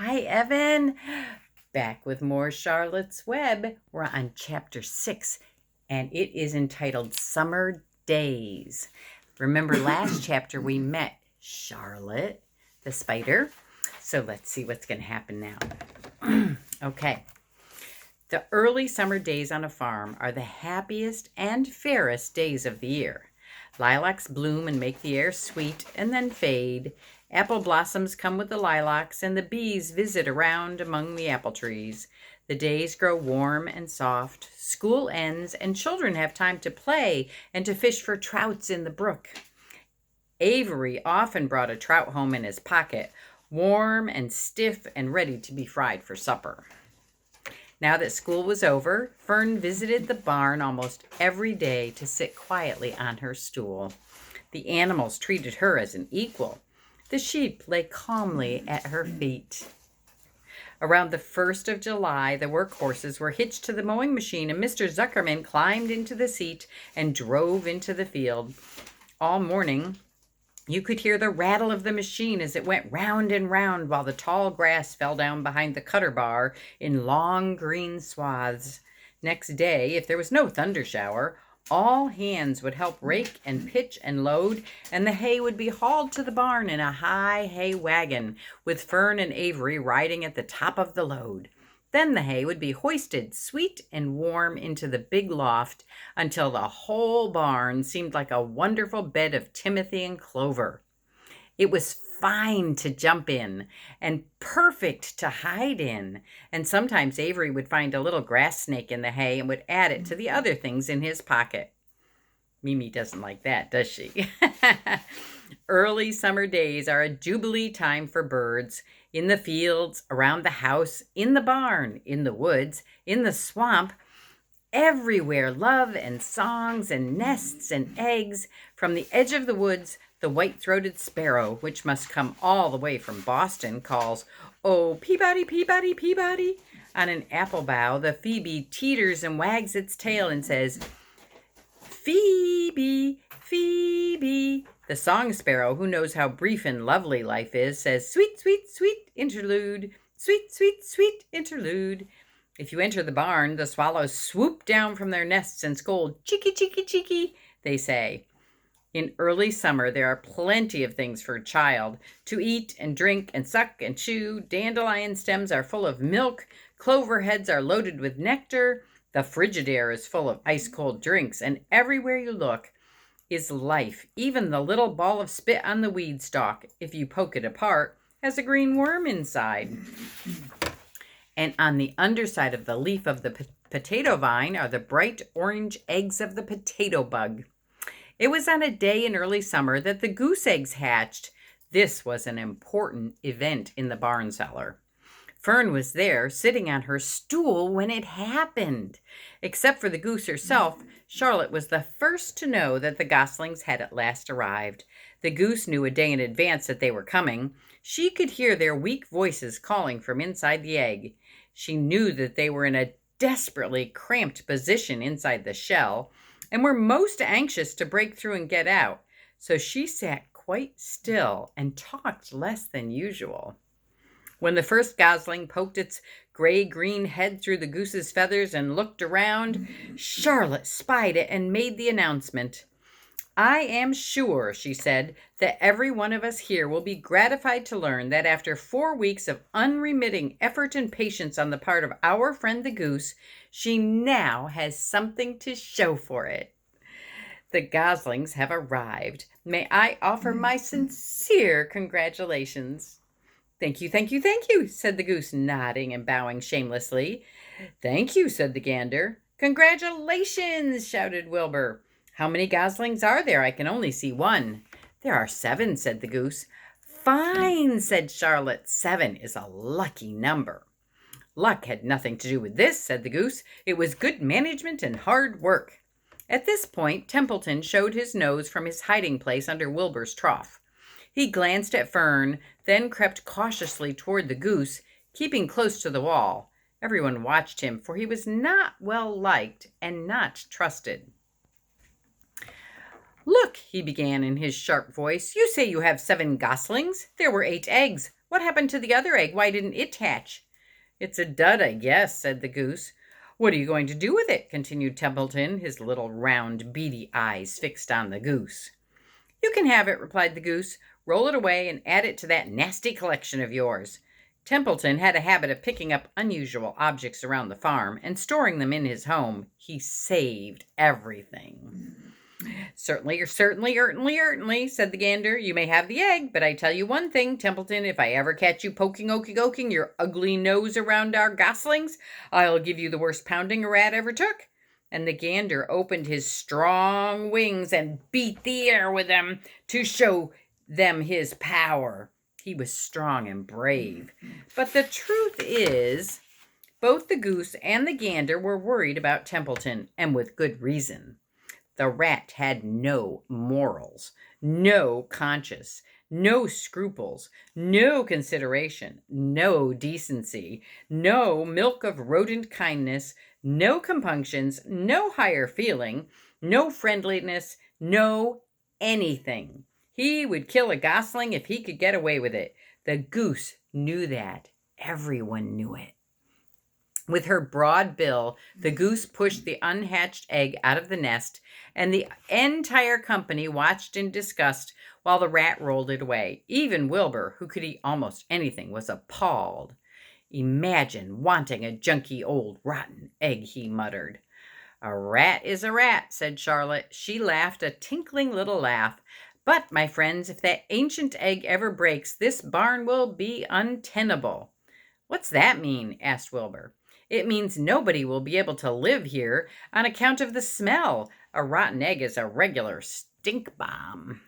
Hi, Evan. Back with more Charlotte's Web. We're on chapter 6, and it is entitled Summer Days. Remember last chapter we met Charlotte, the spider. So let's see what's going to happen now. Okay. The early summer days on a farm are the happiest and fairest days of the year. Lilacs bloom and make the air sweet and then fade. Apple blossoms come with the lilacs, and the bees visit around among the apple trees. The days grow warm and soft. School ends, and children have time to play and to fish for trouts in the brook. Avery often brought a trout home in his pocket, warm and stiff and ready to be fried for supper. Now that school was over, Fern visited the barn almost every day to sit quietly on her stool. The animals treated her as an equal. The sheep lay calmly at her feet. Around the 1st of July, the work horses were hitched to the mowing machine, and Mr. Zuckerman climbed into the seat and drove into the field. All morning, you could hear the rattle of the machine as it went round and round while the tall grass fell down behind the cutter bar in long green swaths. Next day, if there was no thunder shower, all hands would help rake and pitch and load, and the hay would be hauled to the barn in a high hay wagon, with Fern and Avery riding at the top of the load. Then the hay would be hoisted sweet and warm into the big loft until the whole barn seemed like a wonderful bed of timothy and clover. It was fine to jump in and perfect to hide in. And sometimes Avery would find a little grass snake in the hay and would add it to the other things in his pocket. Mimi doesn't like that, does she? Early summer days are a jubilee time for birds. In the fields, around the house, in the barn, in the woods, in the swamp, everywhere love and songs and nests and eggs. From the edge of the woods, the white-throated sparrow, which must come all the way from Boston, calls, "Oh, Peabody, Peabody, Peabody." On an apple bough, the phoebe teeters and wags its tail and says, "Phoebe, Phoebe." The song sparrow, who knows how brief and lovely life is, says, "Sweet, sweet, sweet interlude, sweet, sweet, sweet interlude." If you enter the barn, the swallows swoop down from their nests and scold, "Cheeky, cheeky, cheeky," they say. In early summer, there are plenty of things for a child to eat and drink and suck and chew. Dandelion stems are full of milk. Clover heads are loaded with nectar. The Frigidaire is full of ice-cold drinks, and everywhere you look is life. Even the little ball of spit on the weed stalk, if you poke it apart, has a green worm inside. And on the underside of the leaf of the potato vine are the bright orange eggs of the potato bug. It was on a day in early summer that the goose eggs hatched. This was an important event in the barn cellar. Fern was there, sitting on her stool when it happened. Except for the goose herself, Charlotte was the first to know that the goslings had at last arrived. The goose knew a day in advance that they were coming. She could hear their weak voices calling from inside the egg. She knew that they were in a desperately cramped position inside the shell and were most anxious to break through and get out. So she sat quite still and talked less than usual. When the first gosling poked its gray-green head through the goose's feathers and looked around, Charlotte spied it and made the announcement. "I am sure," she said, "that every one of us here will be gratified to learn that after 4 weeks of unremitting effort and patience on the part of our friend the goose, she now has something to show for it. The goslings have arrived. May I offer my sincere congratulations?" "Thank you, thank you, thank you," said the goose, nodding and bowing shamelessly. "Thank you," said the gander. "Congratulations," shouted Wilbur. "How many goslings are there? I can only see one." "There are 7," said the goose. "Fine," said Charlotte. 7 is a lucky number. "Luck had nothing to do with this," said the goose. "It was good management and hard work." At this point, Templeton showed his nose from his hiding place under Wilbur's trough. He glanced at Fern, then crept cautiously toward the goose, keeping close to the wall. Everyone watched him, for he was not well liked and not trusted. "Look," he began in his sharp voice, "you say you have 7 goslings. There were 8 eggs. What happened to the other egg? Why didn't it hatch?" "It's a dud, I guess," said the goose. "What are you going to do with it?" continued Templeton, his little round beady eyes fixed on the goose. "You can have it," replied the goose. "Roll it away and add it to that nasty collection of yours." Templeton had a habit of picking up unusual objects around the farm and storing them in his home. He saved everything. "Certainly, certainly, said the gander. "You may have the egg, but I tell you one thing, Templeton, if I ever catch you poking your ugly nose around our goslings, I'll give you the worst pounding a rat ever took." And the gander opened his strong wings and beat the air with them to show them his power. He was strong and brave. But the truth is, both the goose and the gander were worried about Templeton, and with good reason. The rat had no morals, no conscience, no scruples, no consideration, no decency, no milk of rodent kindness, no compunctions, no higher feeling, no friendliness, no anything. He would kill a gosling if he could get away with it. The goose knew that. Everyone knew it. With her broad bill, the goose pushed the unhatched egg out of the nest, and the entire company watched in disgust while the rat rolled it away. Even Wilbur, who could eat almost anything, was appalled. "Imagine wanting a junky old rotten egg," he muttered. "A rat is a rat," said Charlotte. She laughed a tinkling little laugh. "But, my friends, if that ancient egg ever breaks, this barn will be untenable." "What's that mean?" asked Wilbur. "It means nobody will be able to live here on account of the smell. A rotten egg is a regular stink bomb."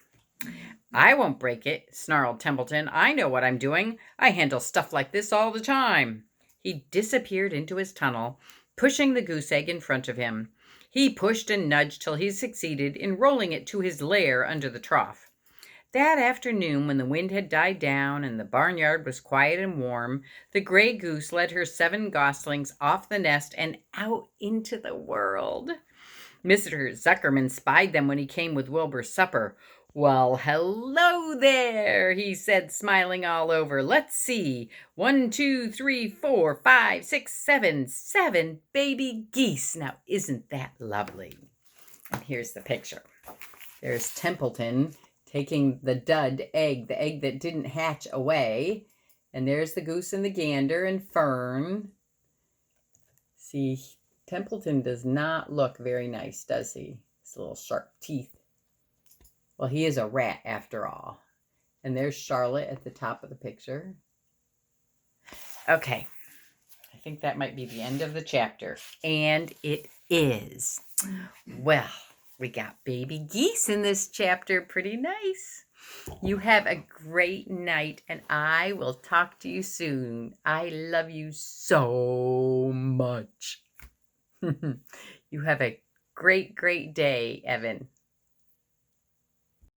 "I won't break it," snarled Templeton. "I know what I'm doing. I handle stuff like this all the time." He disappeared into his tunnel, pushing the goose egg in front of him. He pushed and nudged till he succeeded in rolling it to his lair under the trough. That afternoon, when the wind had died down and the barnyard was quiet and warm, the gray goose led her 7 goslings off the nest and out into the world. Mr. Zuckerman spied them when he came with Wilbur's supper. "Well, hello there," he said, smiling all over. "Let's see. 1, 2, 3, 4, 5, 6, 7. 7 baby geese. Now, isn't that lovely?" And here's the picture. There's Templeton taking the dud egg, the egg that didn't hatch, away. And there's the goose and the gander and Fern. See, Templeton does not look very nice, does he? His little sharp teeth. Well, he is a rat after all. And there's Charlotte at the top of the picture. Okay, I think that might be the end of the chapter. And it is. Well, we got baby geese in this chapter. Pretty nice. You have a great night, and I will talk to you soon. I love you so much. You have a great, great day, Evan.